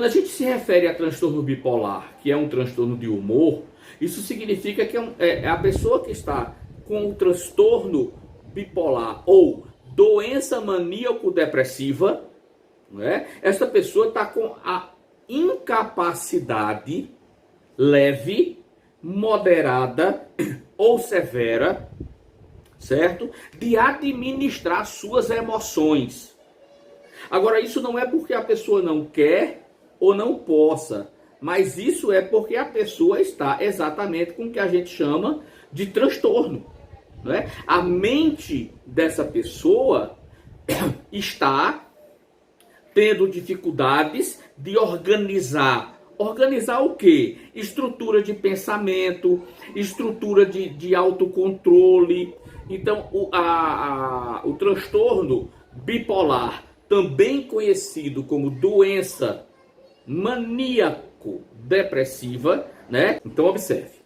Quando a gente se refere a transtorno bipolar, que é um transtorno de humor, isso significa que é a pessoa que está com o transtorno bipolar ou doença maníaco-depressiva, né? Essa pessoa está com a incapacidade leve, moderada ou severa, certo? De administrar suas emoções. Agora, isso não é porque a pessoa não quer ou não possa, mas isso é porque a pessoa está exatamente com o que a gente chama de transtorno, né? A mente dessa pessoa está tendo dificuldades de organizar. Organizar o quê? Estrutura de pensamento, estrutura de autocontrole. Então, o transtorno bipolar, também conhecido como doença maníaco-depressiva, né? Então, observe.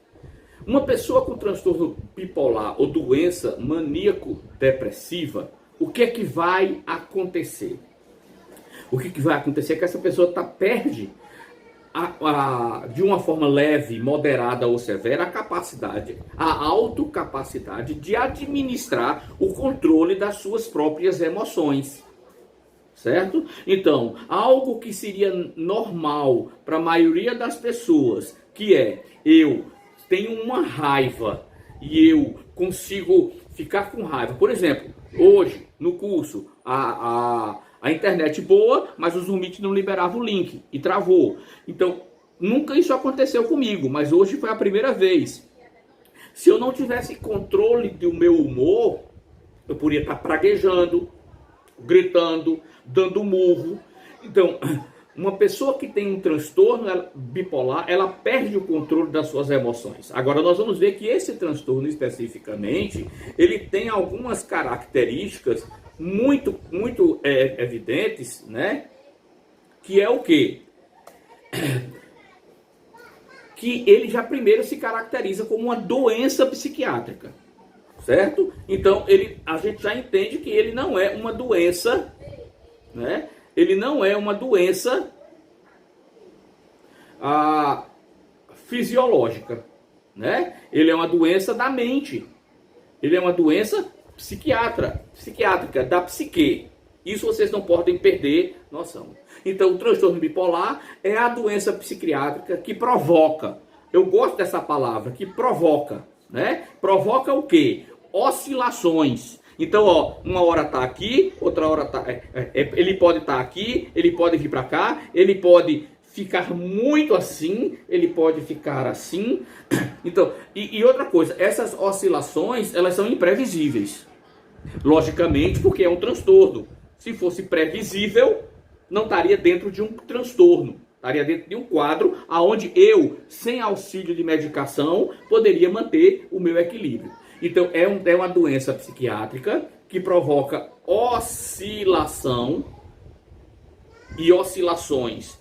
Uma pessoa com transtorno bipolar ou doença maníaco-depressiva, o que é que vai acontecer? O que vai acontecer é que essa pessoa perde, de uma forma leve, moderada ou severa, a autocapacidade de administrar o controle das suas próprias emoções. Certo? Então, algo que seria normal para a maioria das pessoas, que é, eu tenho uma raiva e eu consigo ficar com raiva. Por exemplo, hoje, no curso, a internet boa, mas o Zoom Meet não liberava o link e travou. Então, nunca isso aconteceu comigo, mas hoje foi a primeira vez. Se eu não tivesse controle do meu humor, eu poderia estar praguejando, gritando, dando murro. Então, uma pessoa que tem um transtorno bipolar, ela perde o controle das suas emoções. Agora, nós vamos ver que esse transtorno especificamente, ele tem algumas características muito evidentes, né? Que é o quê? Que ele já primeiro se caracteriza como uma doença psiquiátrica. Certo? Então, a gente já entende que ele não é uma doença, né? Ele não é uma doença fisiológica, né? Ele é uma doença da mente. Ele é uma doença psiquiátrica, da psique. Isso vocês não podem perder noção. Então, o transtorno bipolar é a doença psiquiátrica que provoca. Eu gosto dessa palavra, que provoca, né? Provoca o quê? Oscilações. Então, ó, uma hora tá aqui, outra hora tá... ele pode estar aqui, ele pode vir para cá, ele pode ficar muito assim, ele pode ficar assim. Então, e outra coisa, essas oscilações, elas são imprevisíveis. Logicamente, porque é um transtorno. Se fosse previsível, não estaria dentro de um transtorno. Estaria dentro de um quadro onde eu, sem auxílio de medicação, poderia manter o meu equilíbrio. Então, é uma doença psiquiátrica que provoca oscilação e oscilações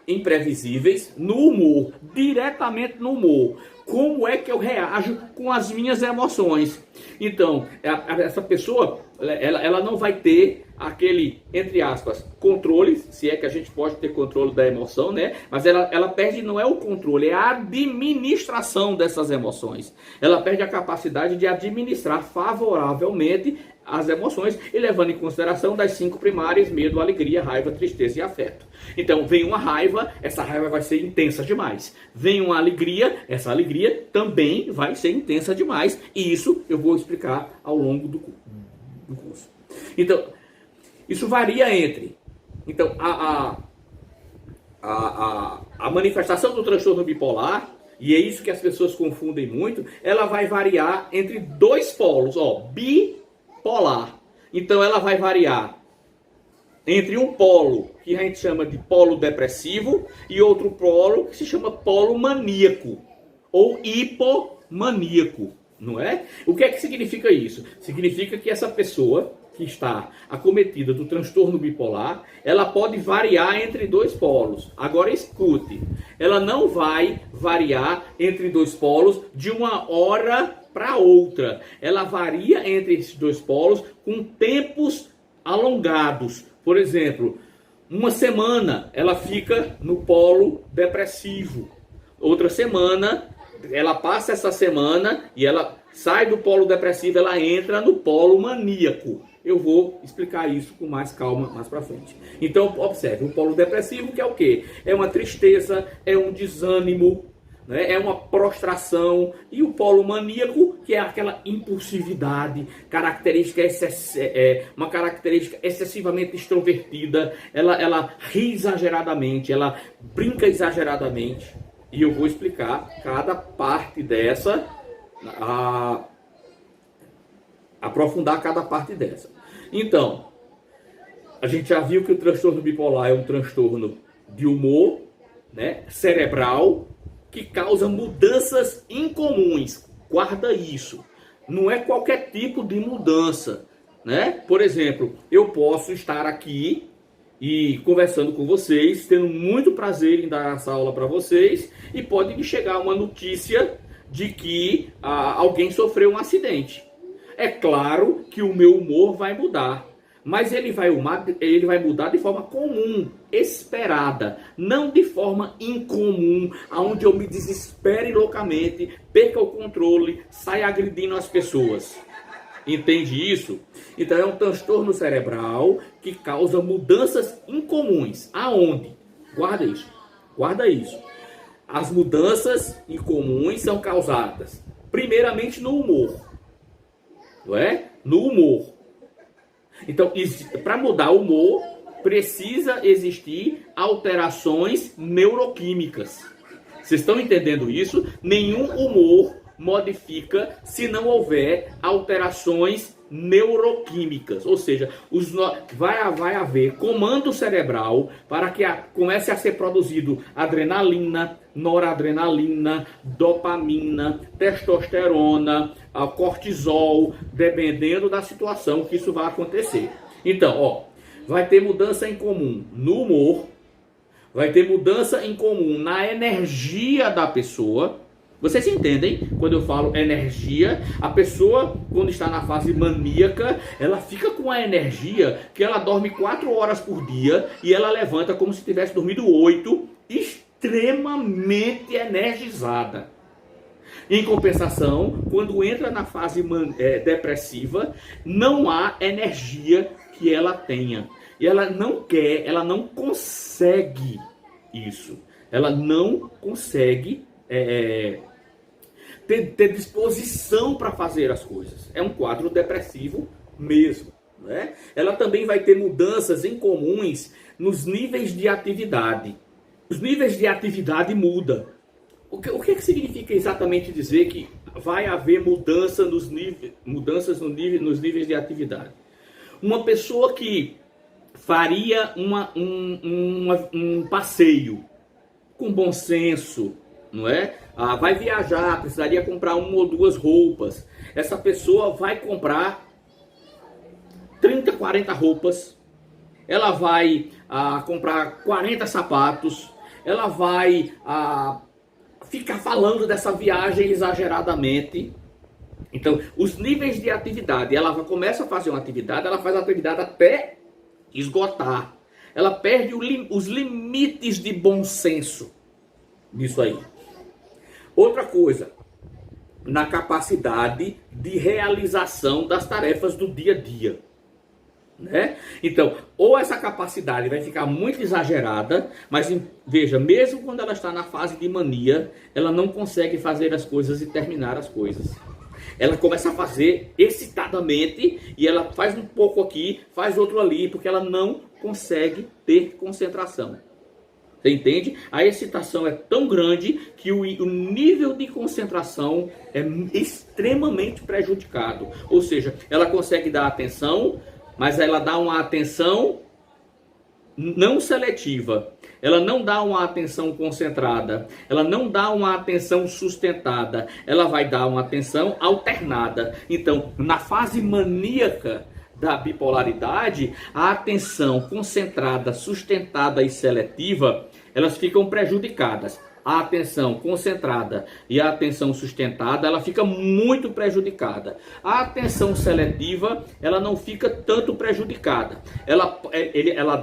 imprevisíveis no humor, diretamente no humor. Como é que eu reajo com as minhas emoções? Então, essa pessoa, ela não vai ter aquele, entre aspas, controle, se é que a gente pode ter controle da emoção, né? Mas ela perde, não é o controle, é a administração dessas emoções. Ela perde a capacidade de administrar favoravelmente as emoções e levando em consideração das 5 primárias: medo, alegria, raiva, tristeza e afeto. Então, vem uma raiva, essa raiva vai ser intensa demais. Vem uma alegria, essa alegria também vai ser intensa demais. E isso eu vou explicar ao longo do curso. Então, isso varia entre... Então, a manifestação do transtorno bipolar, e é isso que as pessoas confundem muito, ela vai variar entre 2 polos, ó, bipolar. Então, ela vai variar entre um polo que a gente chama de polo depressivo e outro polo que se chama polo maníaco ou hipomaníaco, não é? O que é que significa isso? Significa que essa pessoa que está acometida do transtorno bipolar, ela pode variar entre 2 polos. Agora escute, ela não vai variar entre 2 polos de uma hora para outra. Ela varia entre esses 2 polos com tempos alongados. Por exemplo, Uma semana ela fica no polo depressivo. Outra semana, ela passa essa semana e ela sai do polo depressivo, ela entra no polo maníaco. Eu vou explicar isso com mais calma mais para frente. Então, observe, o polo depressivo que é o quê? É uma tristeza, é um desânimo, né? É uma prostração. E o polo maníaco, que é aquela impulsividade, uma característica excessivamente extrovertida. Ela ri exageradamente, ela brinca exageradamente. E eu vou explicar cada parte dessa, aprofundar cada parte dessa. Então, a gente já viu que o transtorno bipolar é um transtorno de humor, né, cerebral, que causa mudanças incomuns. Guarda isso. Não é qualquer tipo de mudança, né? Por exemplo, eu posso estar aqui e conversando com vocês, tendo muito prazer em dar essa aula para vocês, e pode me chegar uma notícia de que alguém sofreu um acidente. É claro que o meu humor vai mudar, mas ele vai mudar de forma comum, esperada, não de forma incomum, onde eu me desespere loucamente, perca o controle, saia agredindo as pessoas. Entende isso? Então é um transtorno cerebral que causa mudanças incomuns. Aonde? Guarda isso. Guarda isso. As mudanças incomuns são causadas primeiramente no humor. Não é? No humor. Então, para mudar o humor, precisa existir alterações neuroquímicas. Vocês estão entendendo isso? Nenhum humor modifica se não houver alterações neuroquímicas, ou seja, vai haver comando cerebral para que comece a ser produzido adrenalina, noradrenalina, dopamina, testosterona, cortisol, dependendo da situação que isso vai acontecer. Então, vai ter mudança em comum no humor, vai ter mudança em comum na energia da pessoa. Vocês entendem quando eu falo energia? A pessoa, quando está na fase maníaca, ela fica com a energia que ela dorme 4 horas por dia e ela levanta como se tivesse dormido 8, extremamente energizada. Em compensação, quando entra na fase depressiva, não há energia que ela tenha. E ela não quer, ela não consegue isso. Ela não consegue ter disposição para fazer as coisas. É um quadro depressivo mesmo, né? Ela também vai ter mudanças incomuns nos níveis de atividade. Os níveis de atividade mudam. O que significa exatamente dizer que vai haver mudanças nos níveis de atividade? Uma pessoa que faria um passeio com bom senso, não é? Vai viajar, precisaria comprar 1 ou 2 roupas. Essa pessoa vai comprar 30, 40 roupas. Ela vai comprar 40 sapatos. Ela vai ficar falando dessa viagem exageradamente. Então, os níveis de atividade, ela começa a fazer uma atividade, ela faz a atividade até esgotar. Ela perde os limites de bom senso nisso aí. Outra coisa, na capacidade de realização das tarefas do dia a dia, né? Então, ou essa capacidade vai ficar muito exagerada, mas veja, mesmo quando ela está na fase de mania, ela não consegue fazer as coisas e terminar as coisas. Ela começa a fazer excitadamente e ela faz um pouco aqui, faz outro ali, porque ela não consegue ter concentração. Você entende? A excitação é tão grande que o nível de concentração é extremamente prejudicado. Ou seja, ela consegue dar atenção, mas ela dá uma atenção não seletiva. Ela não dá uma atenção concentrada. Ela não dá uma atenção sustentada. Ela vai dar uma atenção alternada. Então, na fase maníaca da bipolaridade, a atenção concentrada, sustentada e seletiva, elas ficam prejudicadas. a atenção concentrada e a atenção sustentada, ela fica muito prejudicada. A atenção seletiva, ela não fica tanto prejudicada.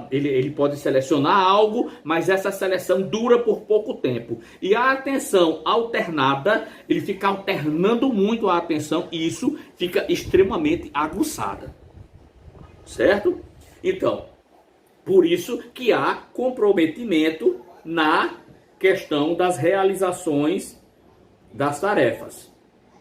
Ele pode selecionar algo, mas essa seleção dura por pouco tempo. E a atenção alternada, ele fica alternando muito a atenção e isso fica extremamente aguçada. Certo? Então, por isso que há comprometimento na questão das realizações das tarefas,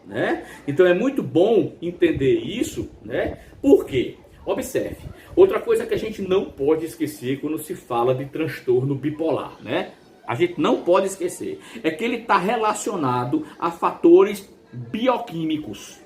né? Então é muito bom entender isso, né? Por quê? Observe, outra coisa que a gente não pode esquecer quando se fala de transtorno bipolar, né? A gente não pode esquecer, é que ele está relacionado a fatores bioquímicos.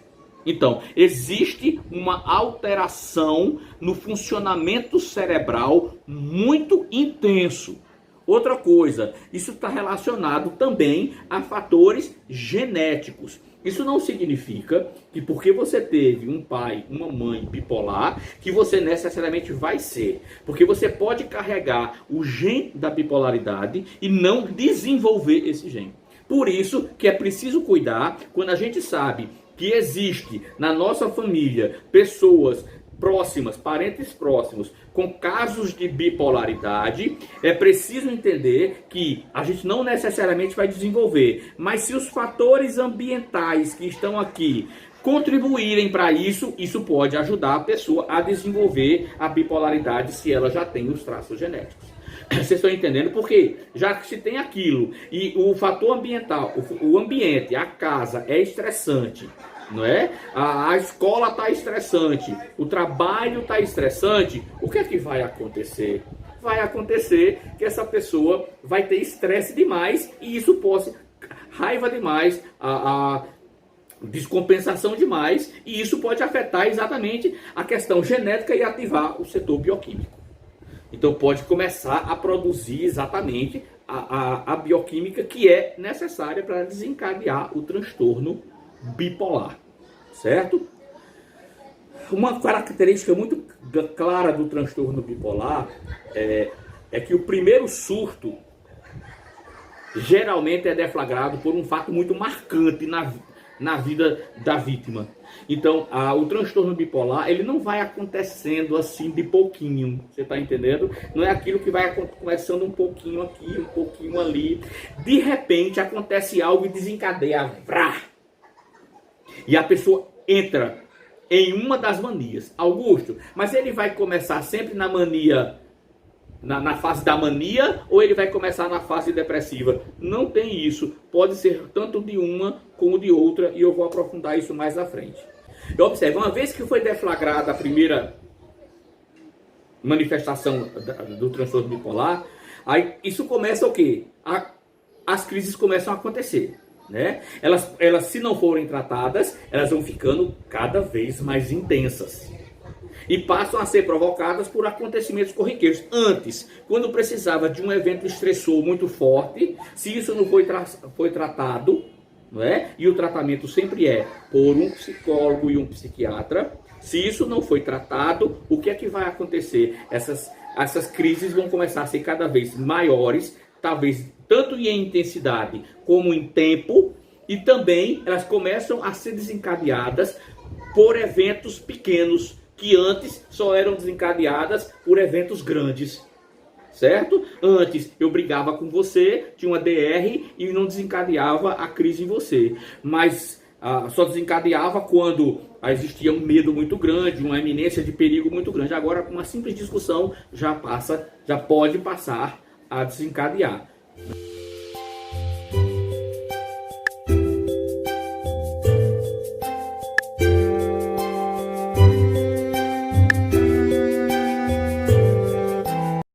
Então, existe uma alteração no funcionamento cerebral muito intenso. Outra coisa, isso está relacionado também a fatores genéticos. Isso não significa que porque você teve um pai, uma mãe bipolar, que você necessariamente vai ser. Porque você pode carregar o gene da bipolaridade e não desenvolver esse gene. Por isso que é preciso cuidar quando a gente sabe que existe na nossa família pessoas próximas, parentes próximos, com casos de bipolaridade, é preciso entender que a gente não necessariamente vai desenvolver, mas se os fatores ambientais que estão aqui contribuírem para isso, isso pode ajudar a pessoa a desenvolver a bipolaridade se ela já tem os traços genéticos. Vocês estão entendendo? Porque já que se tem aquilo e o fator ambiental, o ambiente, a casa é estressante, não é? A escola está estressante, o trabalho está estressante, o que é que vai acontecer? Vai acontecer que essa pessoa vai ter estresse demais e isso pode, raiva demais, a descompensação demais e isso pode afetar exatamente a questão genética e ativar o setor bioquímico. Então pode começar a produzir exatamente a bioquímica que é necessária para desencadear o transtorno bipolar, certo? Uma característica muito clara do transtorno bipolar é que o primeiro surto geralmente é deflagrado por um fato muito marcante na vida da vítima. Então, o transtorno bipolar, ele não vai acontecendo assim de pouquinho, você está entendendo? Não é aquilo que vai começando um pouquinho aqui, um pouquinho ali. De repente, acontece algo e desencadeia. Vrá! E a pessoa entra em uma das manias. Augusto, mas ele vai começar sempre na mania, na fase da mania, ou ele vai começar na fase depressiva? Não tem isso. Pode ser tanto de uma como de outra, e eu vou aprofundar isso mais à frente. E observe, uma vez que foi deflagrada a primeira manifestação do transtorno bipolar, aí isso começa o quê? As crises começam a acontecer, né? Elas, se não forem tratadas, elas vão ficando cada vez mais intensas. E passam a ser provocadas por acontecimentos corriqueiros. Antes, quando precisava de um evento estressor muito forte, se isso não foi tratado, não é? E o tratamento sempre é por um psicólogo e um psiquiatra. Se isso não foi tratado, o que é que vai acontecer? Essas crises vão começar a ser cada vez maiores, talvez tanto em intensidade como em tempo, e também elas começam a ser desencadeadas por eventos pequenos, que antes só eram desencadeadas por eventos grandes, certo? Antes eu brigava com você, tinha uma DR e não desencadeava a crise em você, mas só desencadeava quando existia um medo muito grande, uma iminência de perigo muito grande. Agora, com uma simples discussão, já pode passar a desencadear.